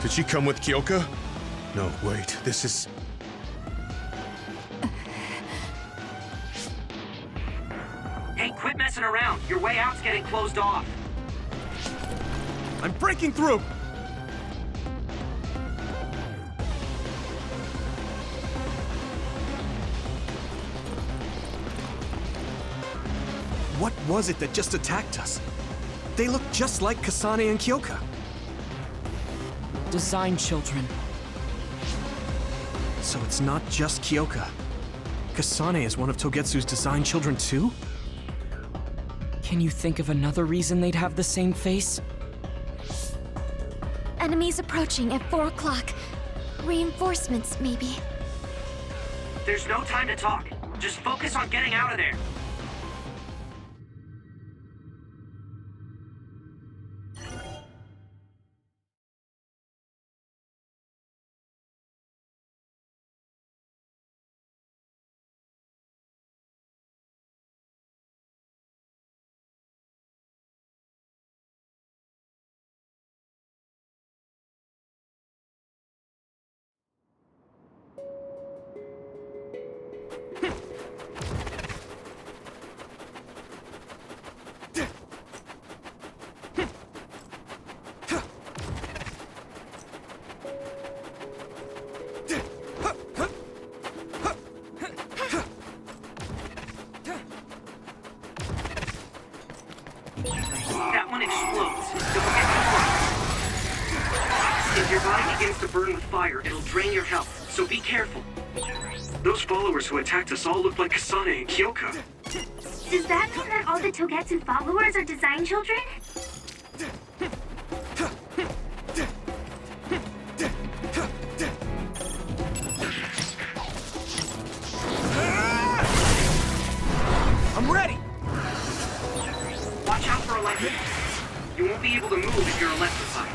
Did she come with Kyoka? No, wait, this is... Hey, quit messing around. Your way out's getting closed off. I'm breaking through! What was it that just attacked us? They look just like Kasane and Kyoka. Design children. So it's not just Kyoka. Kasane is one of Togetsu's design children too? Can you think of another reason they'd have the same face? Enemies approaching at 4 o'clock. Reinforcements, maybe. There's no time to talk. Just focus on getting out of there. That one explodes. Don't get too close. If your body begins to burn with fire, it'll drain your health, so be careful. Those followers who attacked us all look like Kasane and Kyoka. Does that mean that all the Togetsu followers are design children? I'm ready! Watch out for electric. You won't be able to move if you're electrified.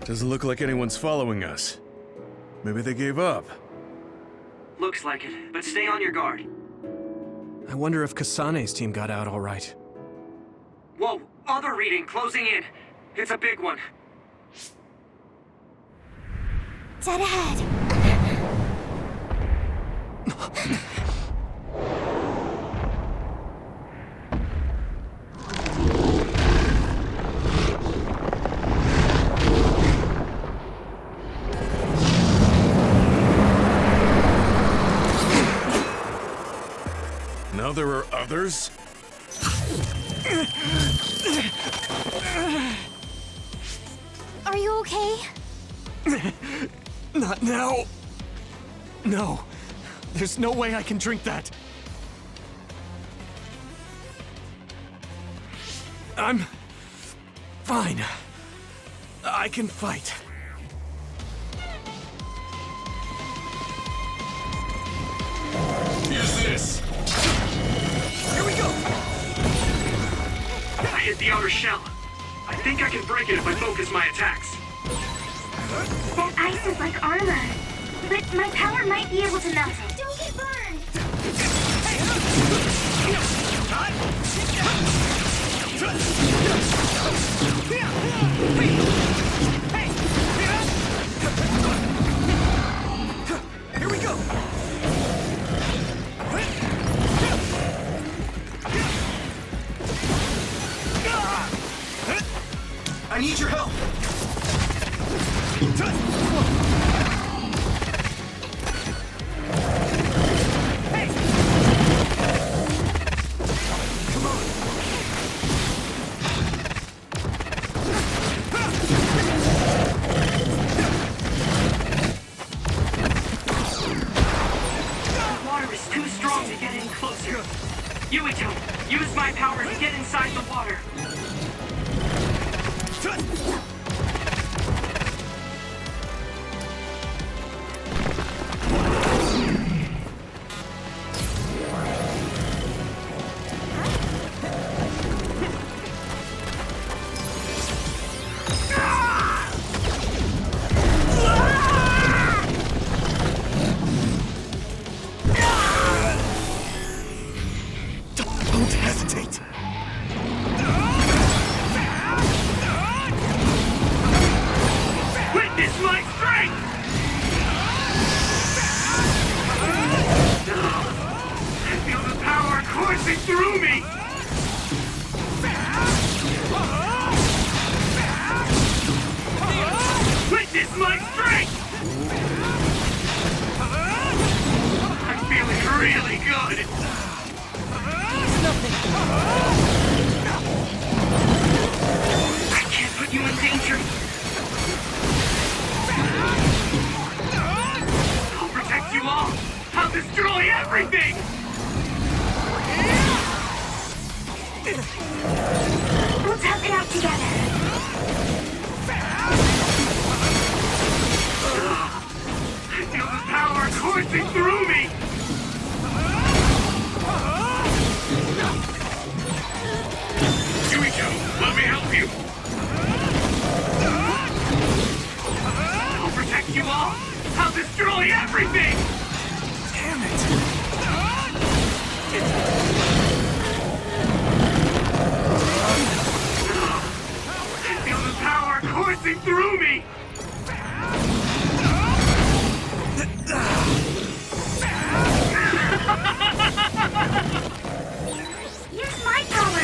Doesn't look like anyone's following us. Maybe they gave up. Looks like it, but stay on your guard. I wonder if Kasane's team got out all right. Whoa, other reading closing in. It's a big one. Dead ahead. Now there are others? Are you okay? Not now. No. There's no way I can drink that. I'm fine. I can fight. Here's this! Here we go! I hit the outer shell. I think I can break it if I focus my attacks. That ice is like armor. But my power might be able to melt it. Don't get burned! Here we go! I need your help! The water is too strong to get any closer. Yuito, use my power to get inside the water. is my strength! I'm feeling really good! It's nothing. I can't put you in danger! I'll protect you all! I'll destroy everything! We'll tough it out together. I feel the power coursing through me! Here we go. Let me help you. I'll protect you all. I'll destroy everything! Damn it! I feel the power coursing through me! Use my power.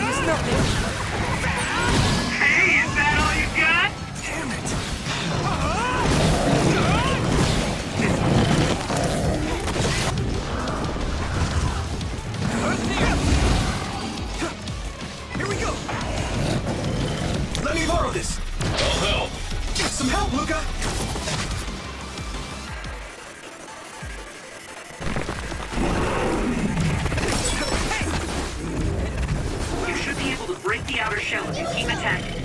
It's nothing. Hey, is that all you got? Damn it! Here we go! Let me borrow this! I'll help. Get some help, Luca! You should be able to break the outer shell if you keep attacking.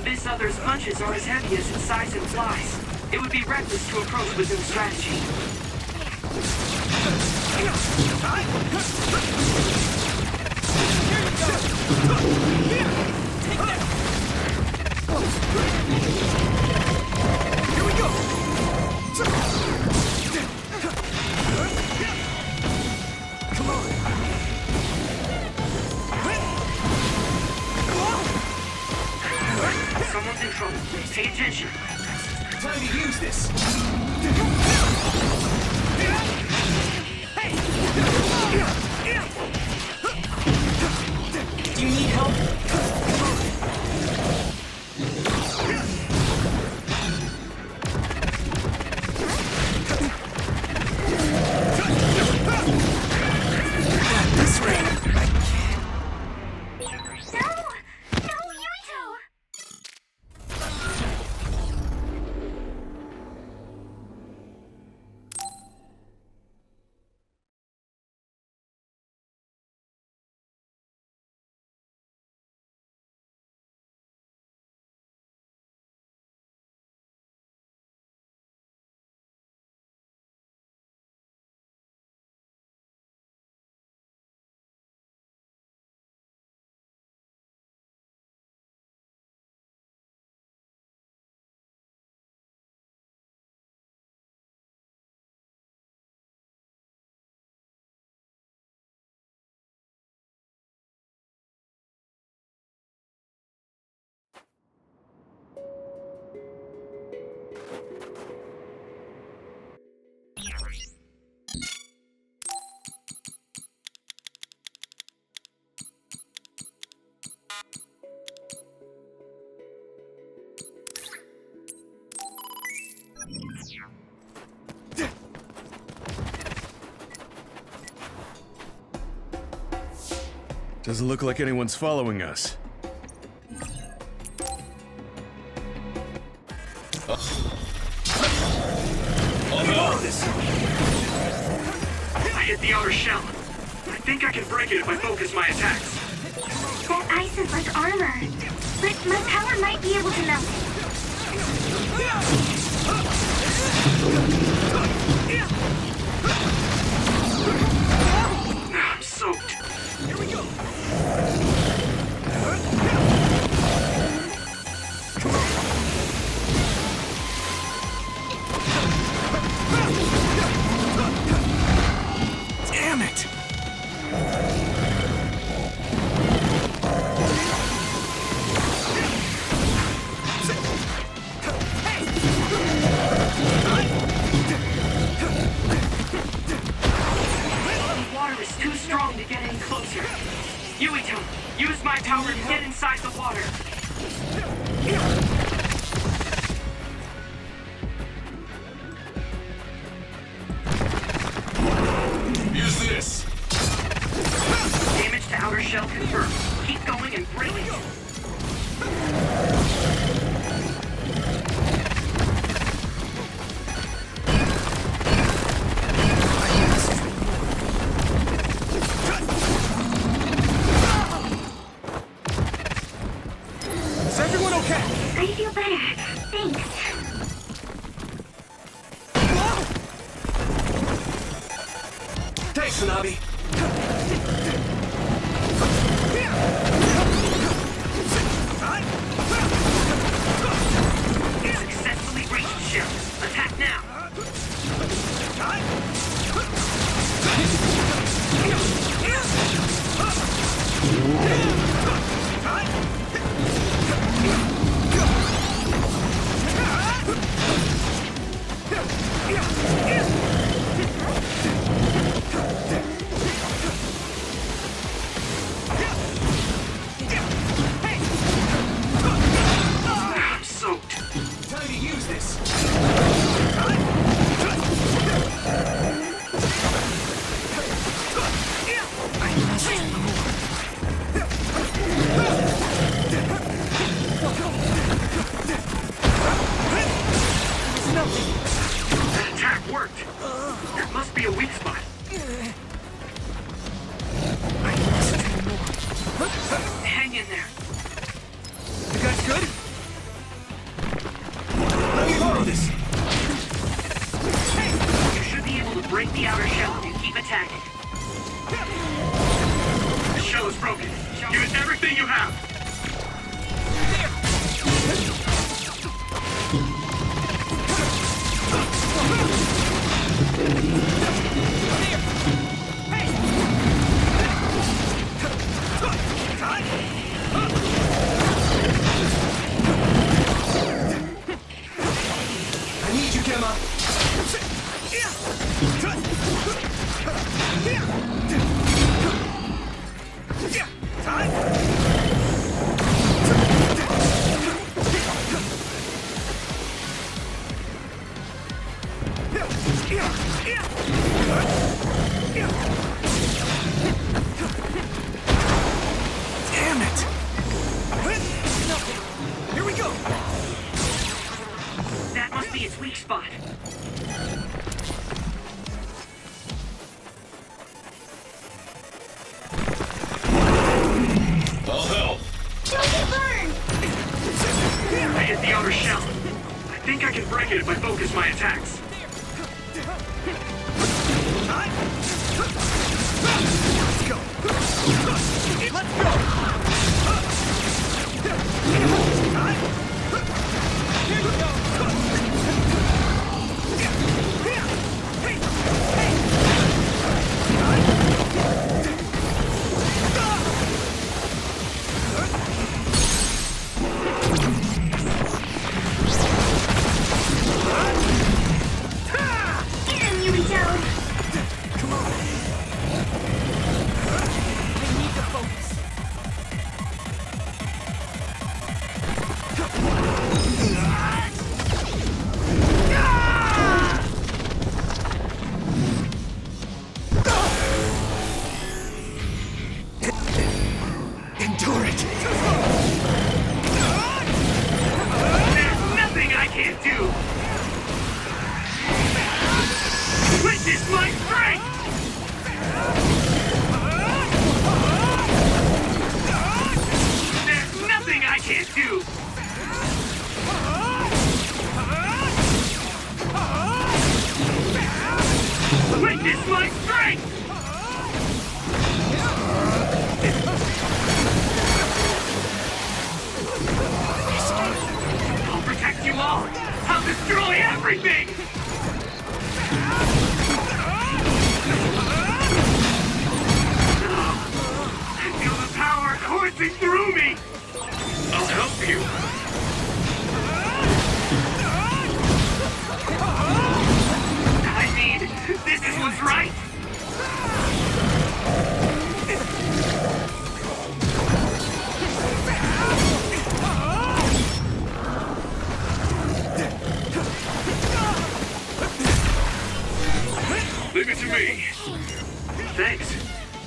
This other's punches are as heavy as its size implies. It would be reckless to approach with no strategy. Here we go! Come on! Someone's in trouble. Pay attention. Time to use this! Do you need help? This way! No! No, Yurito! Doesn't look like anyone's following us. I hit the outer shell. I think I can break it if I focus my attacks. That ice is like armor. But my power might be able to melt it. I'm soaked. Here we go! Damn it! The water is too strong to get any closer. Yuito, use my power to get inside the water. Use this. Damage to outer shell confirmed. Keep going and break it. Is everyone okay? I feel better. Thanks. Thanks, Tsunabi. Successfully breached shell. Attack now. I'm soaked. Time to use this. That attack worked. There must be a weak spot. Hang in there. You guys good? Let me borrow this. You should be able to break the outer shell if you keep attacking. The shell is broken. Use everything you have. I need you, Gemma. Damn it! Here we go! That must be its weak spot. I'll help. Don't get burned! I hit the outer shell. I think I can break it if I focus my attacks. Let's go! Let's go! Here we go!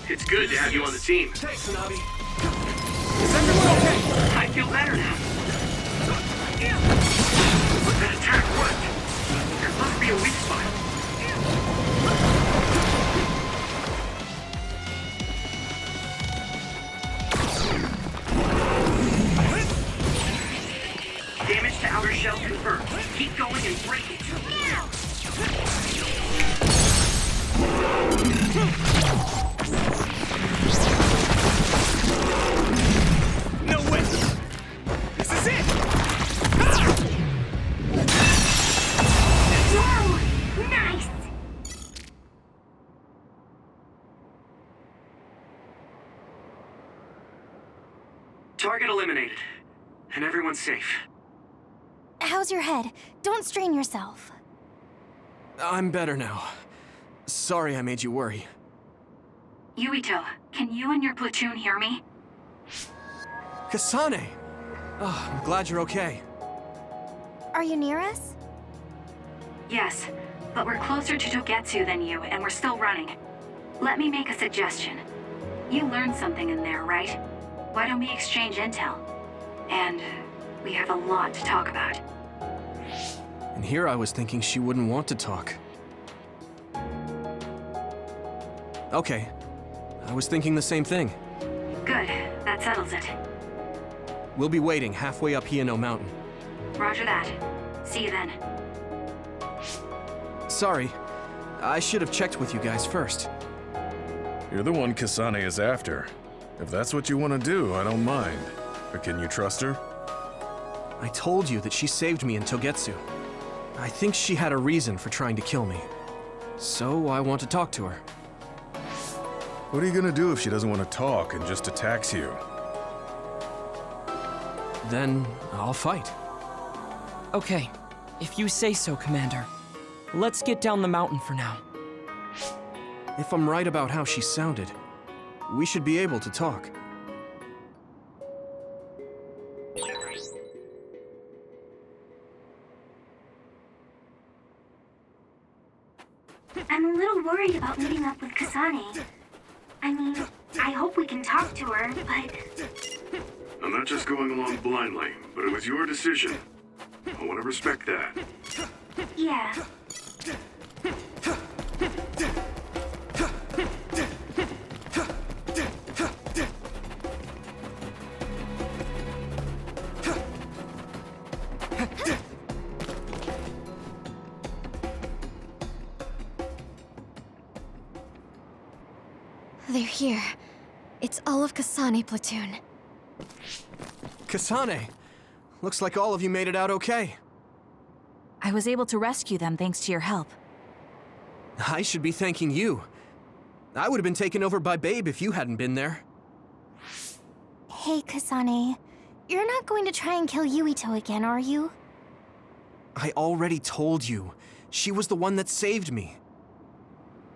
It's good to have you on the team. Thanks, Hanabi. Is everyone okay? I feel better now. That attack worked. There must be a weak spot. Damage to outer shell confirmed. Keep going and break it. No way! This is it! Whoa! Nice! Target eliminated. And everyone's safe. How's your head? Don't strain yourself. I'm better now. Sorry I made you worry. Yuito, can you and your platoon hear me? Kasane! Oh, I'm glad you're okay. Are you near us? Yes, but we're closer to Togetsu than you, and we're still running. Let me make a suggestion. You learned something in there, right? Why don't we exchange intel? And we have a lot to talk about. And here I was thinking she wouldn't want to talk. Okay. I was thinking the same thing. Good, that settles it. We'll be waiting halfway up Hino Mountain. Roger that. See you then. Sorry. I should have checked with you guys first. You're the one Kasane is after. If that's what you want to do, I don't mind. But can you trust her? I told you that she saved me in Togetsu. I think she had a reason for trying to kill me. So I want to talk to her. What are you gonna do if she doesn't want to talk and just attacks you? Then I'll fight. Okay, if you say so, Commander. Let's get down the mountain for now. If I'm right about how she sounded, we should be able to talk. I'm a little worried about meeting up with Kasane. I mean, I hope we can talk to her, but... I'm not just going along blindly, but it was your decision. I want to respect that. yeah. They're here. It's all of Kasane platoon. Kasane! Looks like all of you made it out okay. I was able to rescue them thanks to your help. I should be thanking you. I would have been taken over by Babe if you hadn't been there. Hey, Kasane. You're not going to try and kill Yuito again, are you? I already told you. She was the one that saved me.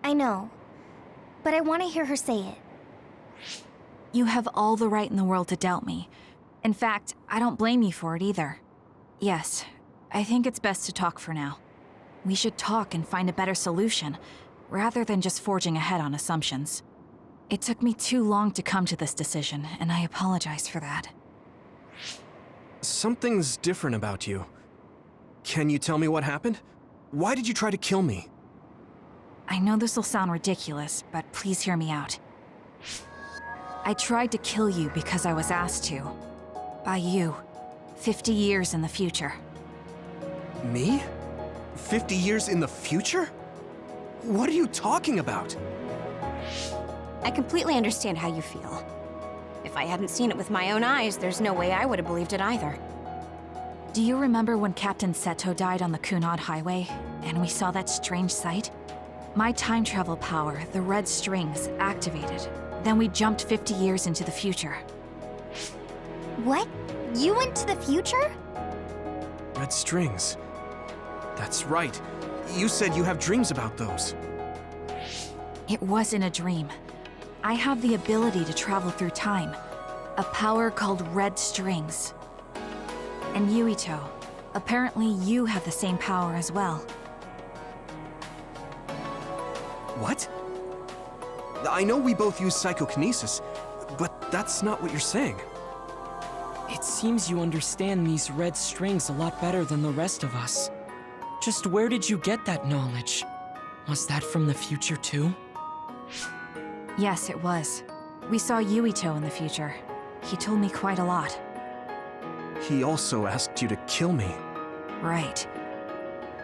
I know. But I want to hear her say it. You have all the right in the world to doubt me. In fact, I don't blame you for it either. Yes, I think it's best to talk for now. We should talk and find a better solution, rather than just forging ahead on assumptions. It took me too long to come to this decision, and I apologize for that. Something's different about you. Can you tell me what happened? Why did you try to kill me? I know this will sound ridiculous, but please hear me out. I tried to kill you because I was asked to. By you. 50 years in the future. Me? 50 years in the future? What are you talking about? I completely understand how you feel. If I hadn't seen it with my own eyes, there's no way I would have believed it either. Do you remember when Captain Seto died on the Kunad Highway, and we saw that strange sight? My time travel power, the red strings, activated. Then we jumped 50 years into the future. What? You went to the future? Red strings. That's right. You said you have dreams about those. It wasn't a dream. I have the ability to travel through time. A power called red strings. And Yuito, apparently you have the same power as well. What? I know we both use psychokinesis, but that's not what you're saying. It seems you understand these red strings a lot better than the rest of us. Just where did you get that knowledge? Was that from the future too? Yes, it was. We saw Yuito in the future. He told me quite a lot. He also asked you to kill me. Right.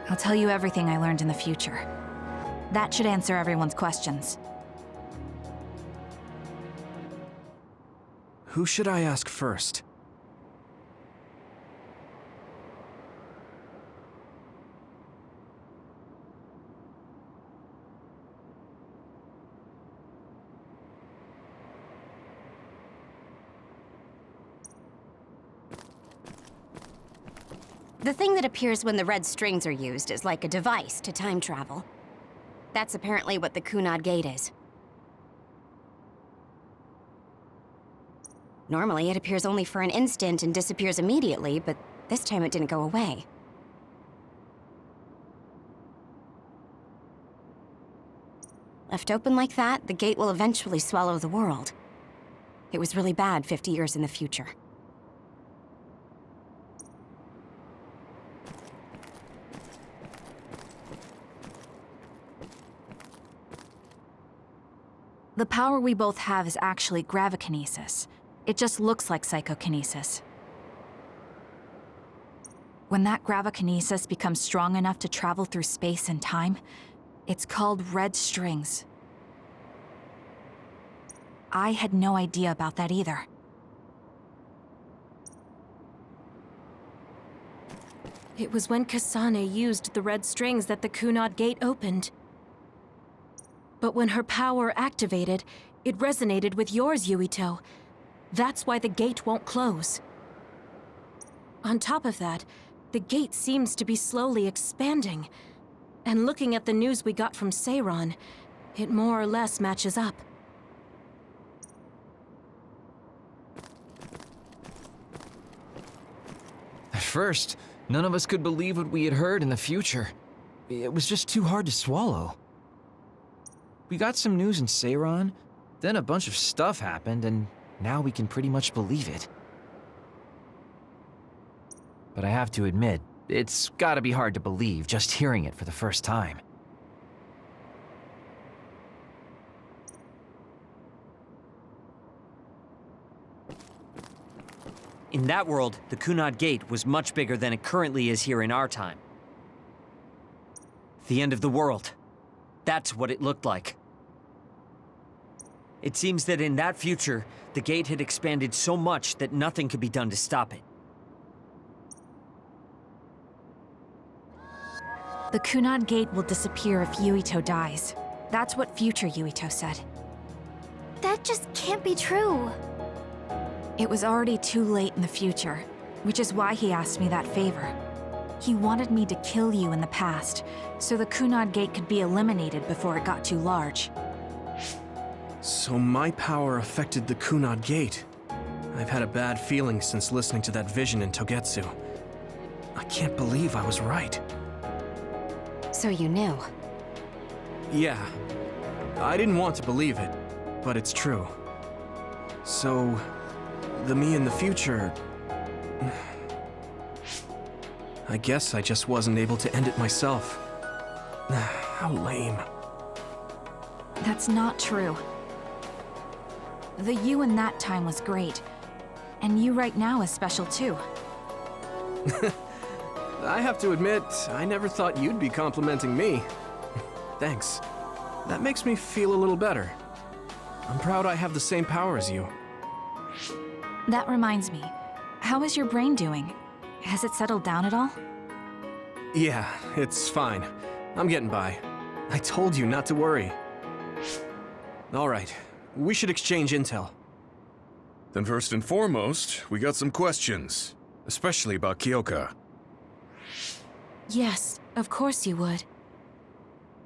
I'll tell you everything I learned in the future. That should answer everyone's questions. Who should I ask first? The thing that appears when the red strings are used is like a device to time travel. That's apparently what the Kunad Gate is. Normally, it appears only for an instant and disappears immediately, but this time it didn't go away. Left open like that, the gate will eventually swallow the world. It was really bad 50 years in the future. The power we both have is actually gravikinesis. It just looks like psychokinesis. When that gravikinesis becomes strong enough to travel through space and time, it's called red strings. I had no idea about that either. It was when Kasane used the red strings that the Kunad Gate opened. But when her power activated, it resonated with yours, Yuito. That's why the gate won't close. On top of that, the gate seems to be slowly expanding. And looking at the news we got from Seiron, it more or less matches up. At first, none of us could believe what we had heard in the future. It was just too hard to swallow. We got some news in Seiron, then a bunch of stuff happened, and now we can pretty much believe it. But I have to admit, it's gotta be hard to believe just hearing it for the first time. In that world, the Kunad Gate was much bigger than it currently is here in our time. The end of the world. That's what it looked like. It seems that in that future, the gate had expanded so much that nothing could be done to stop it. The Kunad Gate will disappear if Yuito dies. That's what future Yuito said. That just can't be true. It was already too late in the future, which is why he asked me that favor. He wanted me to kill you in the past, so the Kunad Gate could be eliminated before it got too large. So my power affected the Kunad Gate. I've had a bad feeling since listening to that vision in Togetsu. I can't believe I was right. So you knew. Yeah. I didn't want to believe it, but it's true. So, the me in the future... I guess I just wasn't able to end it myself. How lame. That's not true. The you in that time was great, and you right now is special too. I have to admit, I never thought you'd be complimenting me. Thanks. That makes me feel a little better. I'm proud I have the same power as you. That reminds me, how is your brain doing? Has it settled down at all? Yeah, it's fine. I'm getting by. I told you not to worry. All right, we should exchange intel. Then first and foremost, we got some questions, especially about Kyoka. Yes, of course you would.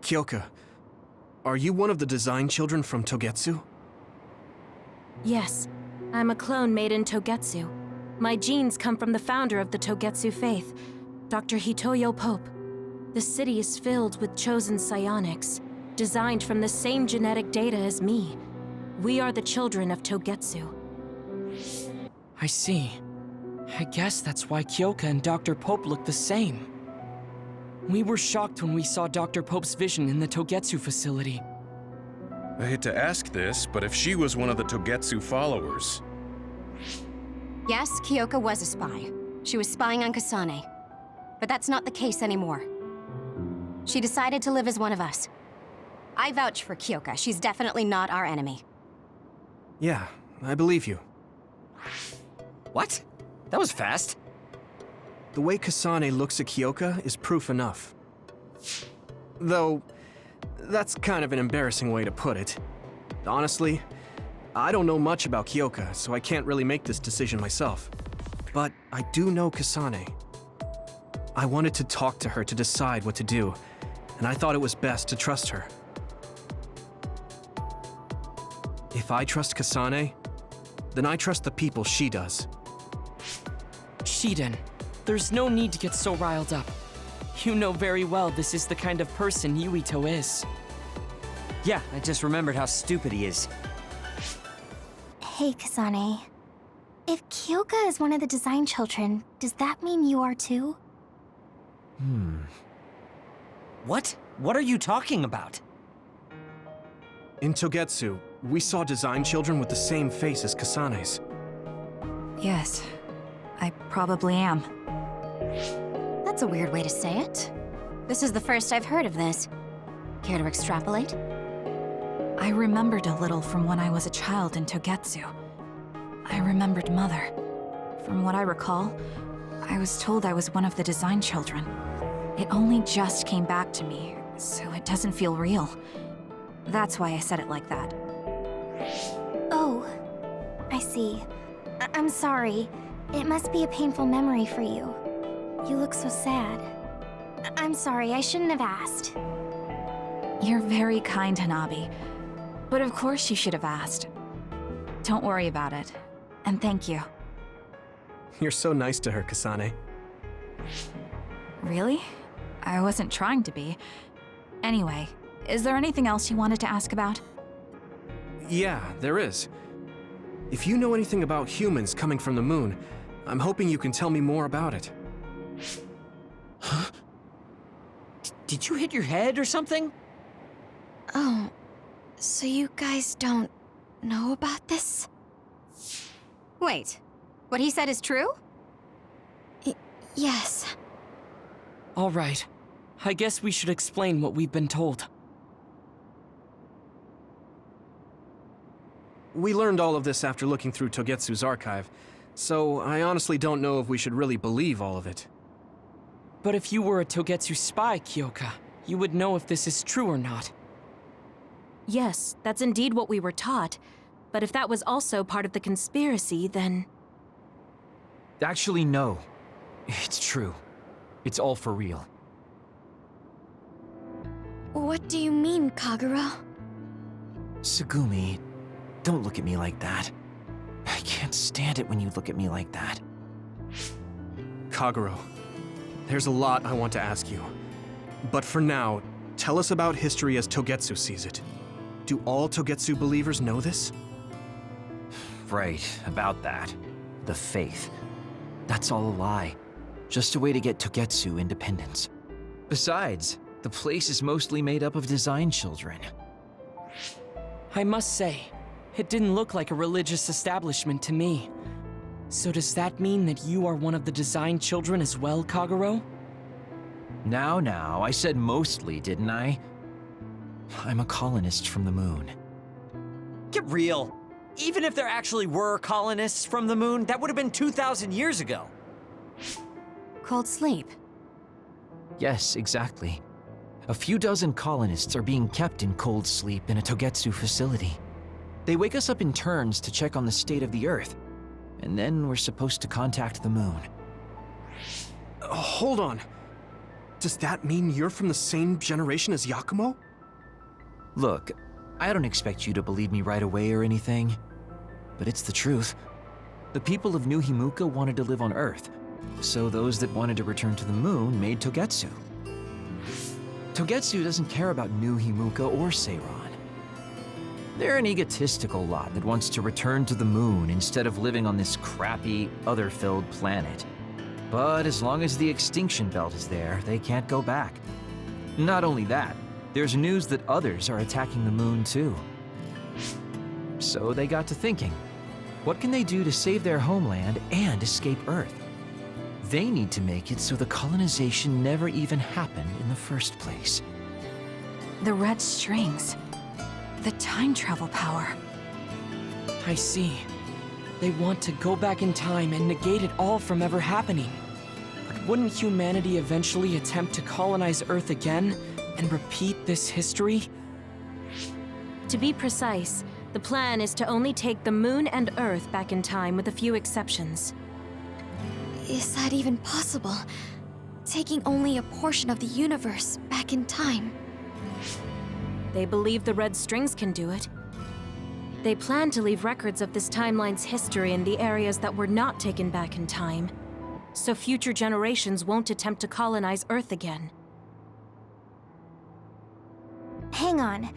Kyoka, are you one of the design children from Togetsu? Yes, I'm a clone made in Togetsu. My genes come from the founder of the Togetsu faith, Dr. Hitoyo Pope. The city is filled with chosen psionics, designed from the same genetic data as me. We are the children of Togetsu. I see. I guess that's why Kyoka and Dr. Pope look the same. We were shocked when we saw Dr. Pope's vision in the Togetsu facility. I hate to ask this, but if she was one of the Togetsu followers, Yes, Kyoka was a spy. She was spying on Kasane. But that's not the case anymore. She decided to live as one of us. I vouch for Kyoka. She's definitely not our enemy. Yeah, I believe you. What? That was fast. The way Kasane looks at Kyoka is proof enough. Though, that's kind of an embarrassing way to put it. Honestly, I don't know much about Kyoka, so I can't really make this decision myself. But I do know Kasane. I wanted to talk to her to decide what to do, and I thought it was best to trust her. If I trust Kasane, then I trust the people she does. Shiden, there's no need to get so riled up. You know very well this is the kind of person Yuito is. Yeah, I just remembered how stupid he is. Hey, Kasane. If Kyoka is one of the design children, does that mean you are too? What? What are you talking about? In Togetsu, we saw design children with the same face as Kasane's. Yes, I probably am. That's a weird way to say it. This is the first I've heard of this. Care to extrapolate? I remembered a little from when I was a child in Togetsu. I remembered Mother. From what I recall, I was told I was one of the design children. It only just came back to me, so it doesn't feel real. That's why I said it like that. Oh, I see. I'm sorry. It must be a painful memory for you. You look so sad. I'm sorry, I shouldn't have asked. You're very kind, Hanabi. But of course you should have asked. Don't worry about it. And thank you. You're so nice to her, Kasane. Really? I wasn't trying to be. Anyway, is there anything else you wanted to ask about? Yeah, there is. If you know anything about humans coming from the moon, I'm hoping you can tell me more about it. Huh? Did you hit your head or something? Oh, so you guys don't know about this? Wait, what he said is true? Yes. All right. I guess we should explain what we've been told. We learned all of this after looking through Togetsu's archive, so I honestly don't know if we should really believe all of it. But if you were a Togetsu spy, Kyoka, you would know if this is true or not. Yes, that's indeed what we were taught. But if that was also part of the conspiracy, then... Actually, no. It's true. It's all for real. What do you mean, Kagura? Tsugumi, don't look at me like that. I can't stand it when you look at me like that. Kaguro, there's a lot I want to ask you. But for now, tell us about history as Togetsu sees it. Do all Togetsu believers know this? Right, about that. The faith. That's all a lie. Just a way to get Togetsu independence. Besides, the place is mostly made up of design children. I must say, it didn't look like a religious establishment to me. So does that mean that you are one of the design children as well, Kaguro? Now, I said mostly, didn't I? I'm a colonist from the moon. Get real. Even if there actually were colonists from the moon, that would have been 2,000 years ago. Cold sleep. Yes, exactly. A few dozen colonists are being kept in cold sleep in a Togetsu facility. They wake us up in turns to check on the state of the Earth, and then we're supposed to contact the moon. Hold on. Does that mean you're from the same generation as Yakumo? Look, I don't expect you to believe me right away or anything, but it's the truth. The people of New Himuka wanted to live on Earth, so those that wanted to return to the moon made Togetsu. Togetsu doesn't care about New Himuka or Seiran. They're an egotistical lot that wants to return to the moon instead of living on this crappy, other-filled planet. But as long as the extinction belt is there, they can't go back. Not only that, there's news that others are attacking the moon too. So they got to thinking, what can they do to save their homeland and escape Earth? They need to make it so the colonization never even happened in the first place. The red strings. The time travel power. I see. They want to go back in time and negate it all from ever happening. But wouldn't humanity eventually attempt to colonize Earth again and repeat this history? To be precise, the plan is to only take the moon and Earth back in time with a few exceptions. Is that even possible? Taking only a portion of the universe back in time? They believe the red strings can do it. They plan to leave records of this timeline's history in the areas that were not taken back in time, so future generations won't attempt to colonize Earth again. Hang on.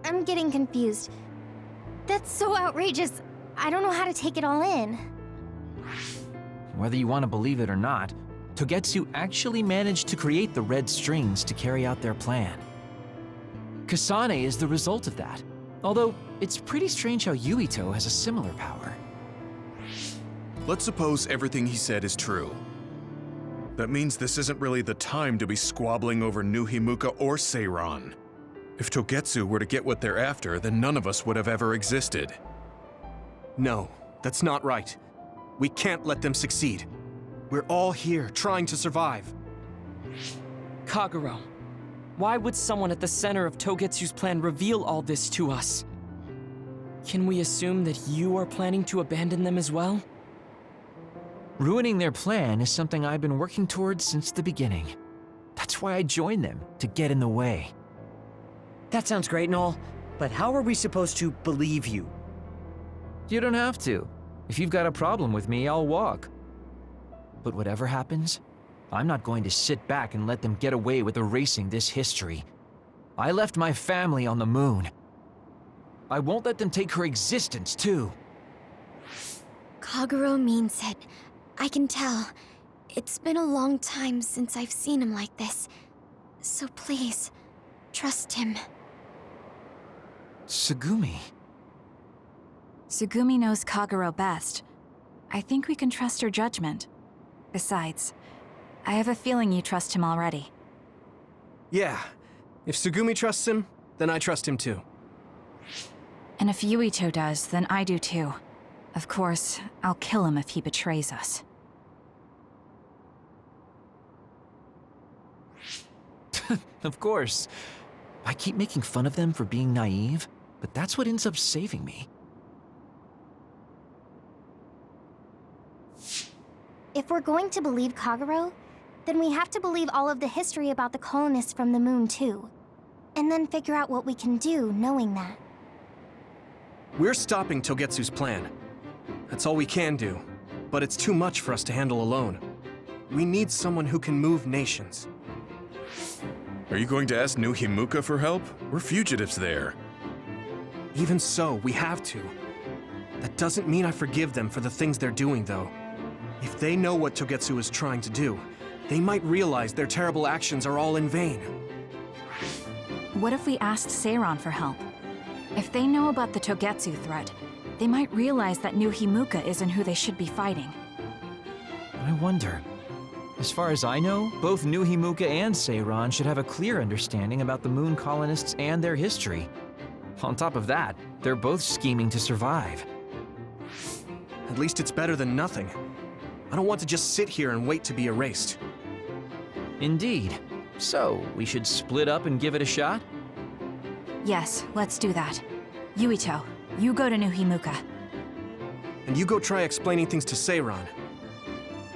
I'm getting confused. That's so outrageous. I don't know how to take it all in. Whether you want to believe it or not, Togetsu actually managed to create the red strings to carry out their plan. Kasane is the result of that, although it's pretty strange how Yuito has a similar power. Let's suppose everything he said is true. That means this isn't really the time to be squabbling over New Himuka or Seiran. If Togetsu were to get what they're after, then none of us would have ever existed. No, that's not right. We can't let them succeed. We're all here trying to survive. Kagero, why would someone at the center of Togetsu's plan reveal all this to us? Can we assume that you are planning to abandon them as well? Ruining their plan is something I've been working towards since the beginning. That's why I joined them, to get in the way. That sounds great and all, but how are we supposed to believe you? You don't have to. If you've got a problem with me, I'll walk. But whatever happens, I'm not going to sit back and let them get away with erasing this history. I left my family on the moon. I won't let them take her existence, too. Kagero means it. I can tell. It's been a long time since I've seen him like this. So please, trust him. Tsugumi. Tsugumi knows Kagero best. I think we can trust her judgment. Besides, I have a feeling you trust him already. Yeah, if Tsugumi trusts him, then I trust him too. And if Yuito does, then I do too. Of course, I'll kill him if he betrays us. Of course. I keep making fun of them for being naive, but that's what ends up saving me. If we're going to believe Kagero, then we have to believe all of the history about the colonists from the moon too. And then figure out what we can do knowing that. We're stopping Togetsu's plan. That's all we can do. But it's too much for us to handle alone. We need someone who can move nations. Are you going to ask New Himuka for help? We're fugitives there. Even so, we have to. That doesn't mean I forgive them for the things they're doing, though. If they know what Togetsu is trying to do, they might realize their terrible actions are all in vain. What if we asked Seiran for help? If they know about the Togetsu threat, they might realize that New Himuka isn't who they should be fighting. I wonder. As far as I know, both New Himuka and Seiran should have a clear understanding about the moon colonists and their history. On top of that, they're both scheming to survive. At least it's better than nothing. I don't want to just sit here and wait to be erased. Indeed. So, we should split up and give it a shot? Yes, let's do that. Yuito, you go to New Himuka. And you go try explaining things to Seiran.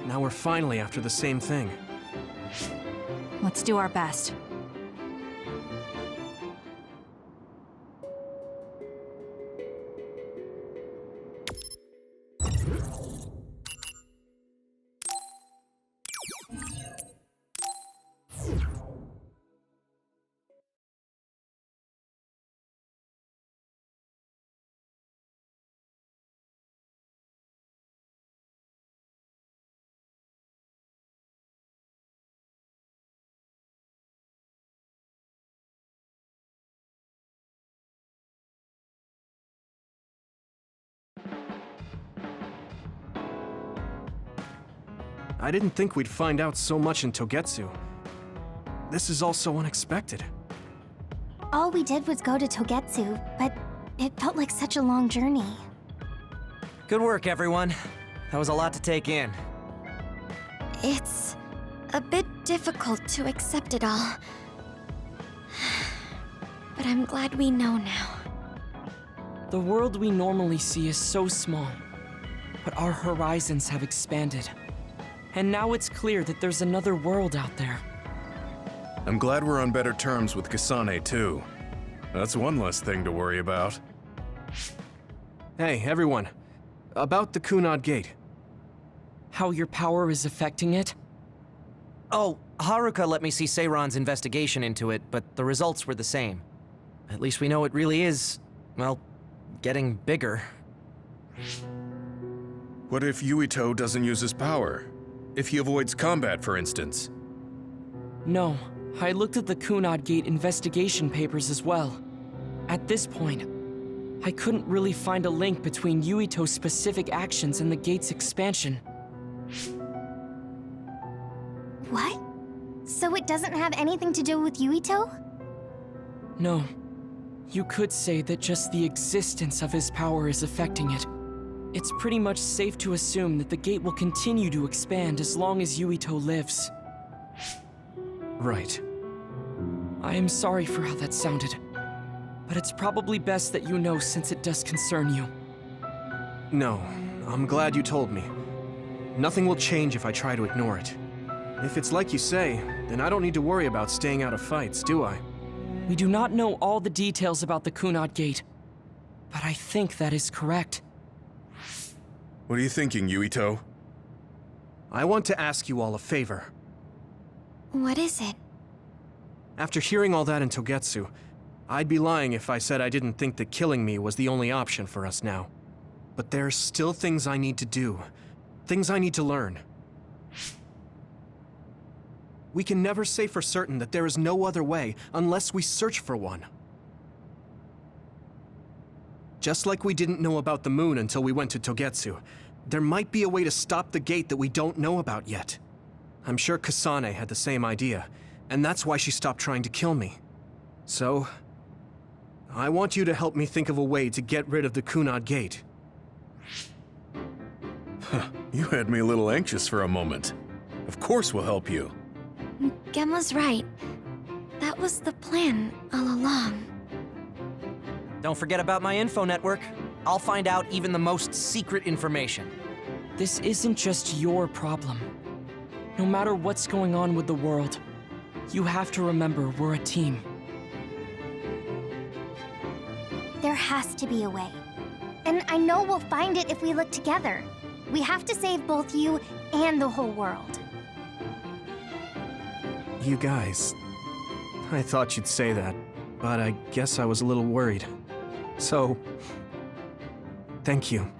Now we're finally after the same thing. Let's do our best. I didn't think we'd find out so much in Togetsu. This is all so unexpected. All we did was go to Togetsu, but it felt like such a long journey. Good work, everyone. That was a lot to take in. It's a bit difficult to accept it all. But I'm glad we know now. The world we normally see is so small, but our horizons have expanded. And now it's clear that there's another world out there. I'm glad we're on better terms with Kasane, too. That's one less thing to worry about. Hey, everyone. About the Kunad Gate. How your power is affecting it? Oh, Haruka let me see Seiron's investigation into it, but the results were the same. At least we know it really is, well, getting bigger. What if Yuito doesn't use his power? If he avoids combat, for instance? No, I looked at the Kunad Gate investigation papers as well. At this point, I couldn't really find a link between Yuito's specific actions and the gate's expansion. What? So it doesn't have anything to do with Yuito? No. You could say that just the existence of his power is affecting it. It's pretty much safe to assume that the gate will continue to expand as long as Yuito lives. Right. I am sorry for how that sounded, but it's probably best that you know since it does concern you. No, I'm glad you told me. Nothing will change if I try to ignore it. If it's like you say, then I don't need to worry about staying out of fights, do I? We do not know all the details about the Kunad Gate, but I think that is correct. What are you thinking, Yuito? I want to ask you all a favor. What is it? After hearing all that in Togetsu, I'd be lying if I said I didn't think that killing me was the only option for us now. But there's still things I need to do. Things I need to learn. We can never say for certain that there is no other way unless we search for one. Just like we didn't know about the moon until we went to Togetsu, there might be a way to stop the gate that we don't know about yet. I'm sure Kasane had the same idea, and that's why she stopped trying to kill me. So, I want you to help me think of a way to get rid of the Kunad Gate. You had me a little anxious for a moment. Of course we'll help you. Gemma's right. That was the plan all along. Don't forget about my info network. I'll find out even the most secret information. This isn't just your problem. No matter what's going on with the world, you have to remember we're a team. There has to be a way. And I know we'll find it if we look together. We have to save both you and the whole world. You guys... I thought you'd say that, but I guess I was a little worried. So... thank you.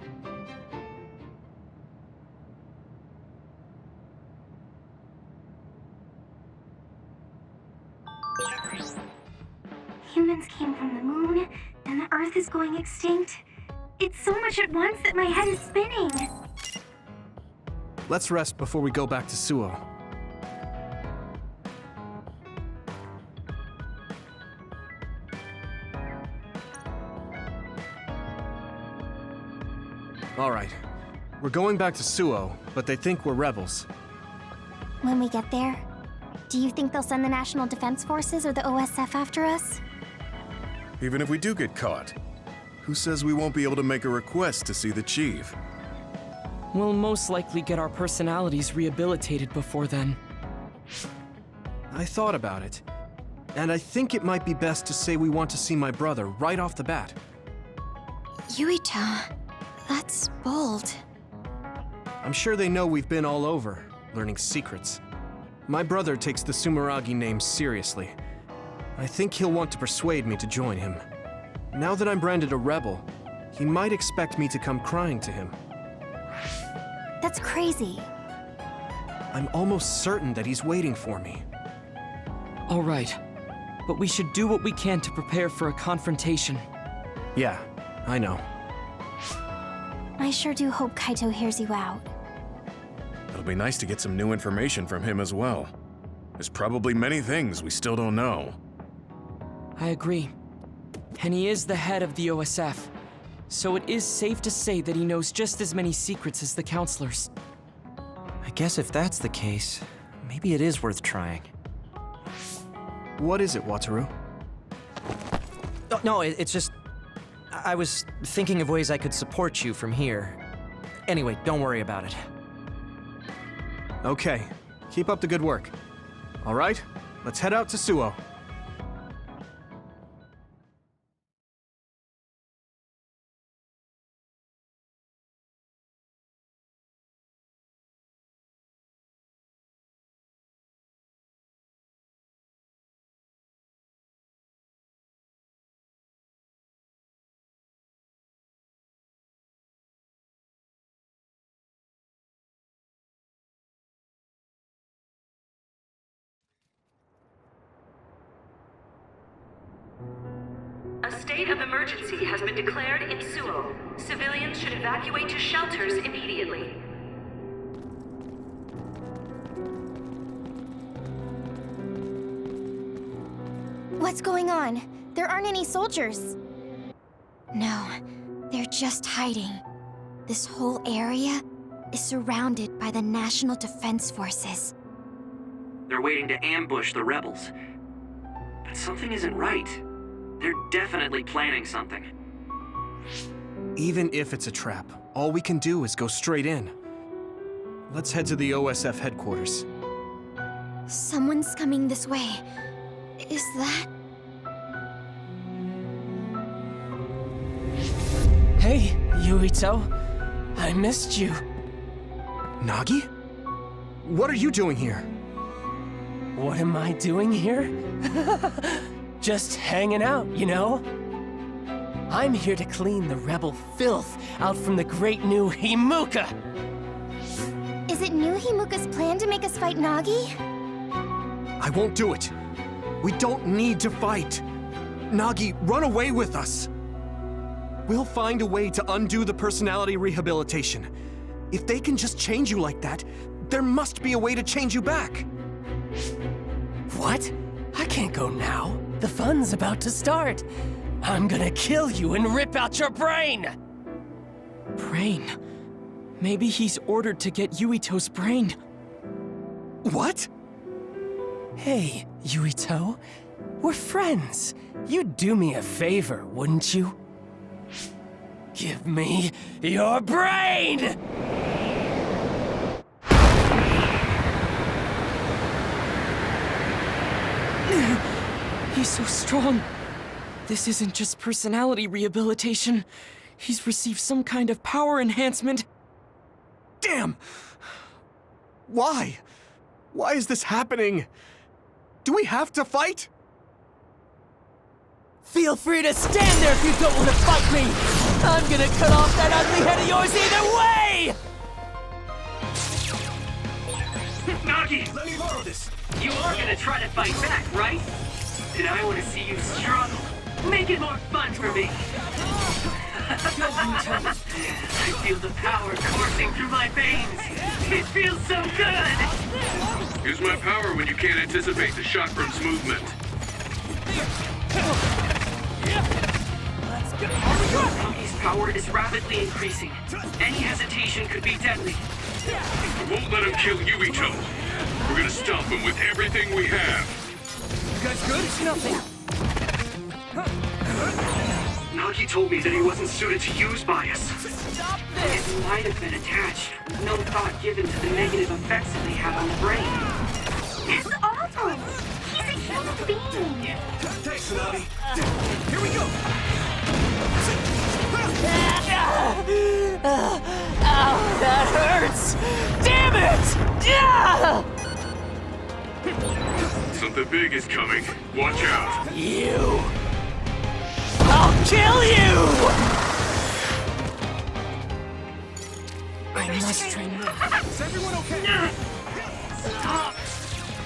Humans came from the moon, and the Earth is going extinct. It's so much at once that my head is spinning. Let's rest before we go back to Suo. All right. We're going back to Suo, but they think we're rebels. When we get there, do you think they'll send the National Defense Forces or the OSF after us? Even if we do get caught, who says we won't be able to make a request to see the chief? We'll most likely get our personalities rehabilitated before then. I thought about it, and I think it might be best to say we want to see my brother right off the bat. Yuito, that's bold. I'm sure they know we've been all over, learning secrets. My brother takes the Sumeragi name seriously. I think he'll want to persuade me to join him. Now that I'm branded a rebel, he might expect me to come crying to him. That's crazy. I'm almost certain that he's waiting for me. All right, but we should do what we can to prepare for a confrontation. Yeah, I know. I sure do hope Kaito hears you out. It'll be nice to get some new information from him as well. There's probably many things we still don't know. I agree. And he is the head of the OSF. So it is safe to say that he knows just as many secrets as the counselors. I guess if that's the case, maybe it is worth trying. What is it, Wataru? Oh, no, it's just... I was thinking of ways I could support you from here. Anyway, don't worry about it. Okay, keep up the good work. All right, let's head out to Suo. A state of emergency has been declared in Suo. Civilians should evacuate to shelters immediately. What's going on? There aren't any soldiers. No, they're just hiding. This whole area is surrounded by the National Defense Forces. They're waiting to ambush the rebels. But something isn't right. They're definitely planning something. Even if it's a trap, all we can do is go straight in. Let's head to the OSF headquarters. Someone's coming this way. Is that... Hey, Yuito. I missed you. Nagi? What are you doing here? What am I doing here? Just hanging out, you know? I'm here to clean the rebel filth out from the great new Himuka! Is it New Himuka's plan to make us fight Nagi? I won't do it. We don't need to fight. Nagi, run away with us. We'll find a way to undo the personality rehabilitation. If they can just change you like that, there must be a way to change you back. What? I can't go now. The fun's about to start. I'm gonna kill you and rip out your brain! Brain? Maybe he's ordered to get Yuito's brain. What? Hey, Yuito. We're friends. You'd do me a favor, wouldn't you? Give me your brain! He's so strong. This isn't just personality rehabilitation. He's received some kind of power enhancement. Damn! Why? Why is this happening? Do we have to fight? Feel free to stand there if you don't want to fight me! I'm gonna cut off that ugly head of yours either way! Nagi! Let me borrow this! You are gonna try to fight back, right? And I want to see you struggle. Make it more fun for me. I feel the power coursing through my veins. It feels so good! Use my power when you can't anticipate the Chakram's movement. Nagi's power is rapidly increasing. Any hesitation could be deadly. We won't let him kill Yuito. We're gonna stop him with everything we have. You guys good? It's nothing. Nagi told me that he wasn't suited to use bias. Stop this! It might have been attached. No thought given to the negative effects it may have on the brain. It's awful! He's a human being! Thanks, Nagi. Here we go! Ow, that hurts! Damn it! Something big is coming. Watch out. You! I'll kill you! I must train. Is everyone okay? Stop!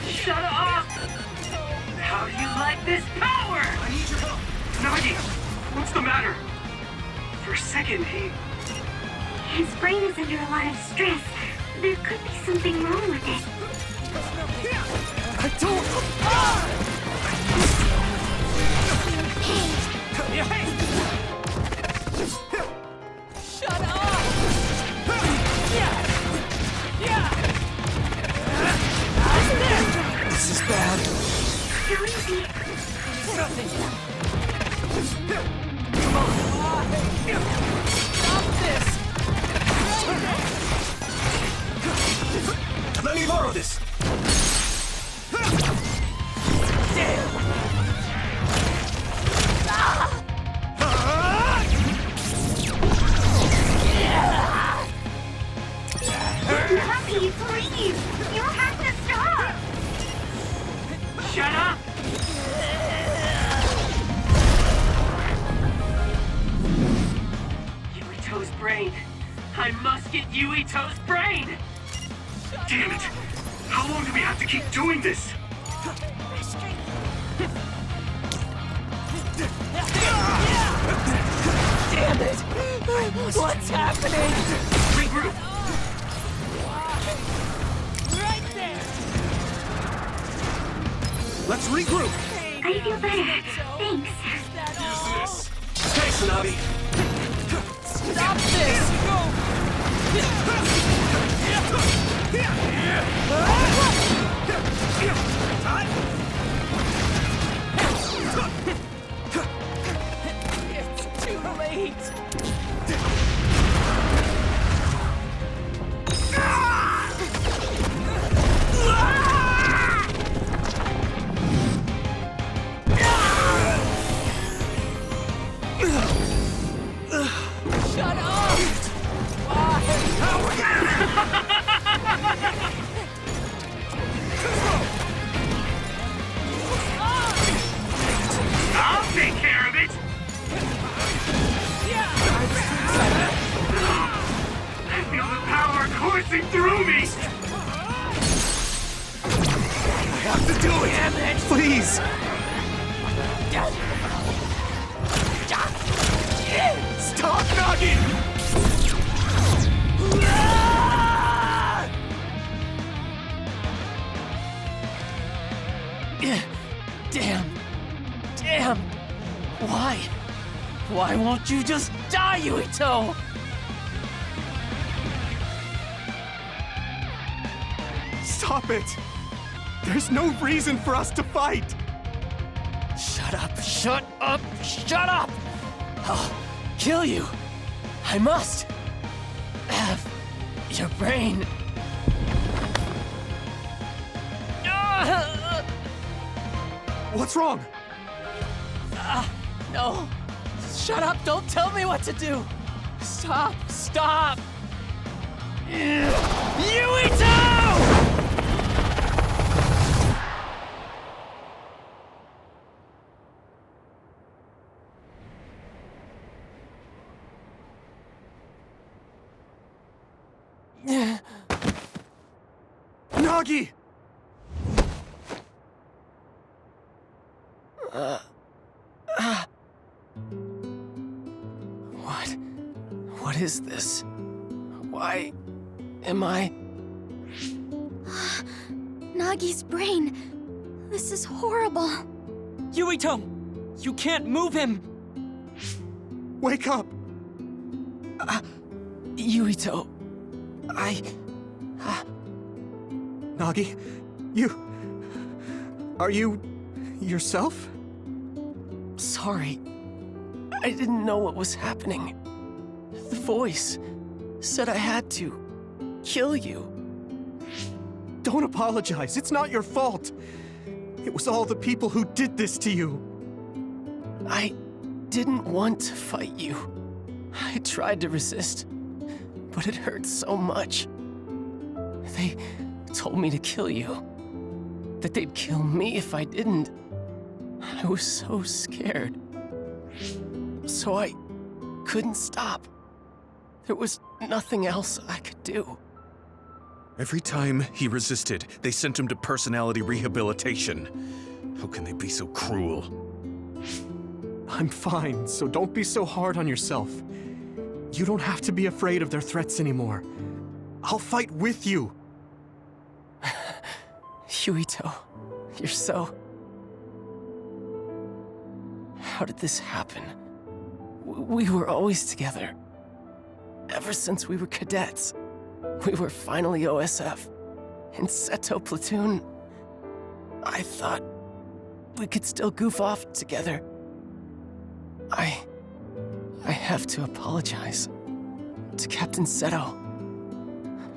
Shut up! How do you like this power? I need your help. Nagi, what's the matter? For a second, His brain is under a lot of stress. There could be something wrong with it. I don't... Shut up! This is bad. Too easy. Stop this! Let me borrow this. Puppy, please! You have to stop! Shut up! Yuito's brain. I must get Yuito's brain! Damn it! How long do we have to keep doing this? Damn it! What's happening? Regroup! Right there! Let's regroup. I feel better. Thanks. Thanks, Nabi. Stop this! It's too late! Shut up! I'll take care of it! I feel the power coursing through me! I have to do it. Damn it! Please. Stop knocking. Damn! Why? Why won't you just die, Yuito? Stop it. There's no reason for us to fight. Shut up! Shut up! Shut up! I'll kill you. I must have your brain. What's wrong? No. Shut up. Don't tell me what to do. Stop. Stop. Yuito! Nagi! What is this? Why am I... Nagi's brain. This is horrible. Yuito! You can't move him! Wake up! Yuito, Nagi, you... Are you... yourself? Sorry. I didn't know what was happening. The voice said I had to kill you. Don't apologize. It's not your fault. It was all the people who did this to you. I didn't want to fight you. I tried to resist, but it hurt so much. They told me to kill you. That they'd kill me if I didn't. I was so scared. So I couldn't stop. There was nothing else I could do. Every time he resisted, they sent him to personality rehabilitation. How can they be so cruel? I'm fine, so don't be so hard on yourself. You don't have to be afraid of their threats anymore. I'll fight with you. Yuito, you're so... How did this happen? We were always together. Ever since we were cadets. We were finally OSF. In Seto Platoon, I thought we could still goof off together. I have to apologize to Captain Seto,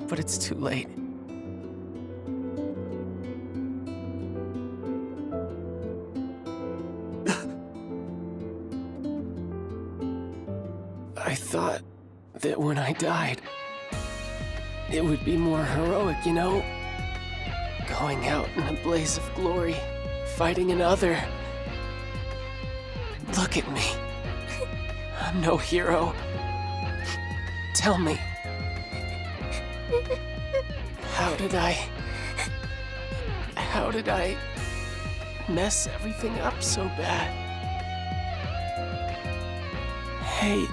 but it's too late. I thought that when I died, it would be more heroic, you know? Going out in a blaze of glory, fighting another. Look at me. I'm no hero. Tell me. How did I mess everything up so bad? Hey,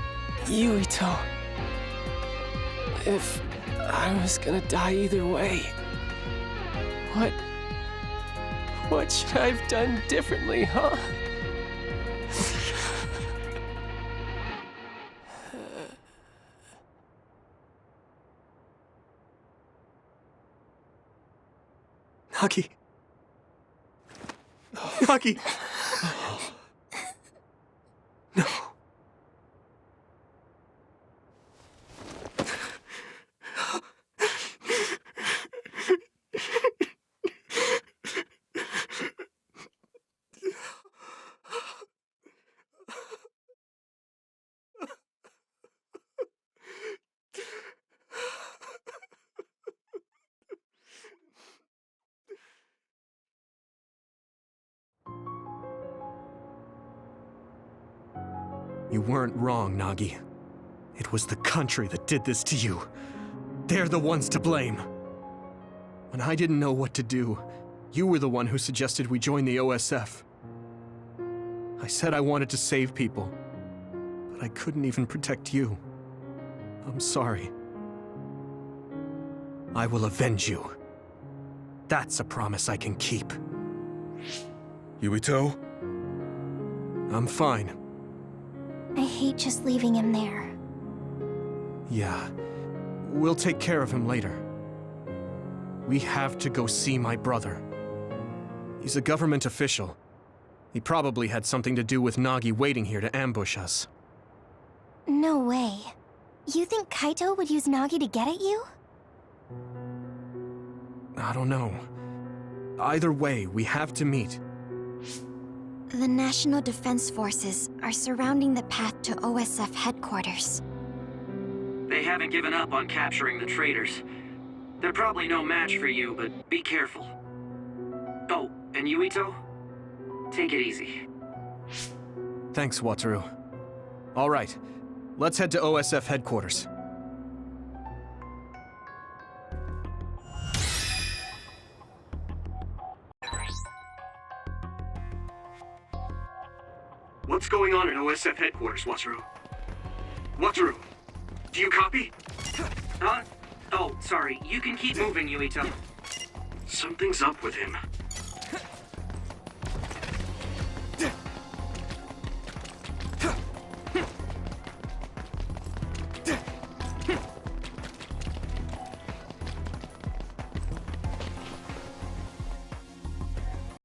Yuito. If I was gonna die either way, what should I have done differently, huh? Nagi. Nagi. No. You weren't wrong, Nagi. It was the country that did this to you. They're the ones to blame. When I didn't know what to do, you were the one who suggested we join the OSF. I said I wanted to save people, but I couldn't even protect you. I'm sorry. I will avenge you. That's a promise I can keep. Yuito? I'm fine. I hate just leaving him there. Yeah. We'll take care of him later. We have to go see my brother. He's a government official. He probably had something to do with Nagi waiting here to ambush us. No way. You think Kaito would use Nagi to get at you? I don't know. Either way, we have to meet. The National Defense Forces are surrounding the path to OSF headquarters. They haven't given up on capturing the traitors. They're probably no match for you, but be careful. Oh, and Yuito? Take it easy. Thanks, Wataru. All right, let's head to OSF headquarters. What's going on at OSF headquarters, Wataru? Wataru, do you copy? Huh? Oh, sorry. You can keep moving, Yuito. Something's up with him.